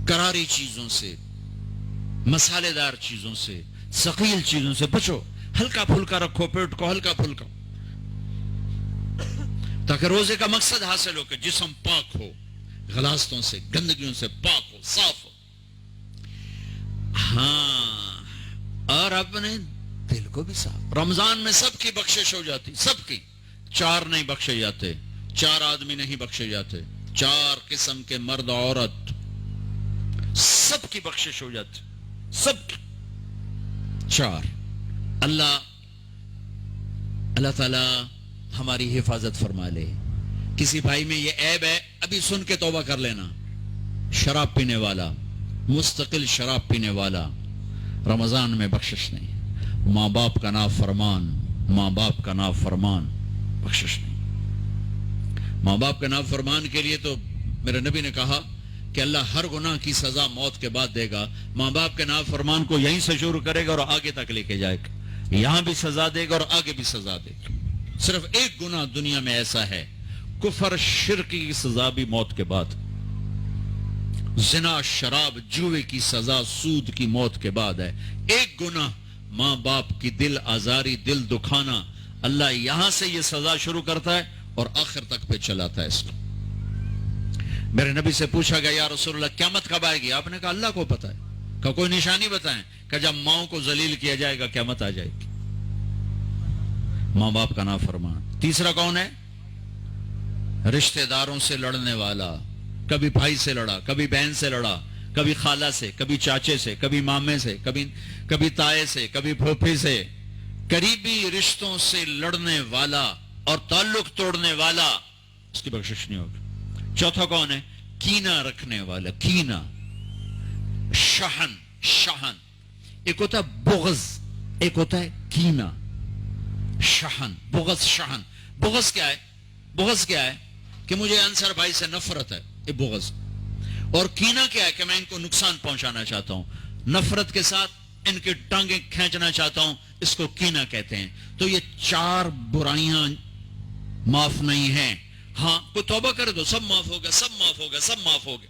کراری چیزوں سے، مسالے دار چیزوں سے، ثقیل چیزوں سے بچو، ہلکا پھلکا رکھو پیٹ کو، ہلکا پھلکا، تاکہ روزے کا مقصد حاصل ہو کہ جسم پاک ہو، غلاظتوں سے، گندگیوں سے پاک ہو، صاف ہو۔ ہاں، اور اپنے دل کو بھی صاف۔ رمضان میں سب کی بخشش ہو جاتی، سب کی، 4 نہیں بخشے جاتے، 4 آدمی نہیں بخشے جاتے، 4 قسم کے مرد عورت، سب کی بخشش ہو جاتی، سب کی، 4۔ اللہ تعالی ہماری حفاظت فرما لے۔ کسی بھائی میں یہ عیب ہے، ابھی سن کے توبہ کر لینا، شراب پینے والا، مستقل شراب پینے والا، رمضان میں بخشش نہیں، ماں باپ کا نافرمان، ماں باپ کا نافرمان، بخشش نہیں۔ ماں باپ کا نافرمان کے لیے تو میرے نبی نے کہا کہ اللہ ہر گناہ کی سزا موت کے بعد دے گا، ماں باپ کے نافرمان کو یہیں سے شروع کرے گا اور آگے تک لے کے جائے گا، یہاں بھی سزا دے گا اور آگے بھی سزا دے گا۔ صرف ایک گناہ دنیا میں ایسا ہے، کفر شرک کی سزا بھی موت کے بعد، زنا شراب جوے کی سزا سود کی موت کے بعد ہے۔ ایک گناہ ماں باپ کی دل آزاری، دل دکھانا، اللہ یہاں سے یہ سزا شروع کرتا ہے اور آخر تک پہ چلاتا ہے اس کو۔ میرے نبی سے پوچھا گیا یا رسول اللہ قیامت کب آئے گی؟ آپ نے کہا اللہ کو پتہ ہے۔ کہ کوئی نشانی بتائیں؟ کہ جب ماؤں کو ذلیل کیا جائے گا قیامت آ جائے گی۔ ماں باپ کا نافرمان۔ تیسرا کون ہے؟ رشتہ داروں سے لڑنے والا، کبھی بھائی سے لڑا، کبھی بہن سے لڑا، کبھی خالہ سے، کبھی چاچے سے، کبھی مامے سے، کبھی تائے سے، کبھی پھوپھی سے، قریبی رشتوں سے لڑنے والا اور تعلق توڑنے والا، اس کی بخشش نہیں ہوگی۔ چوتھا کون ہے؟ کینہ رکھنے والا، کینہ، شحن، ایک ہوتا ہے بغض، ایک ہوتا ہے کینہ، شحن، بغض، شحن۔ بغض کیا ہے؟ بغض کیا ہے؟ کہ مجھے انصر بھائی سے نفرت ہے، یہ بغض۔ اور کینہ کیا ہے؟ کہ میں ان کو نقصان پہنچانا چاہتا ہوں، نفرت کے ساتھ ان کی ٹانگیں کھینچنا چاہتا ہوں، اس کو کینہ کہتے ہیں۔ تو یہ 4 برائیاں معاف نہیں ہیں۔ ہاں کوئی توبہ کرے تو سب معاف ہوگا، سب معاف ہوگا، سب معاف ہوگا۔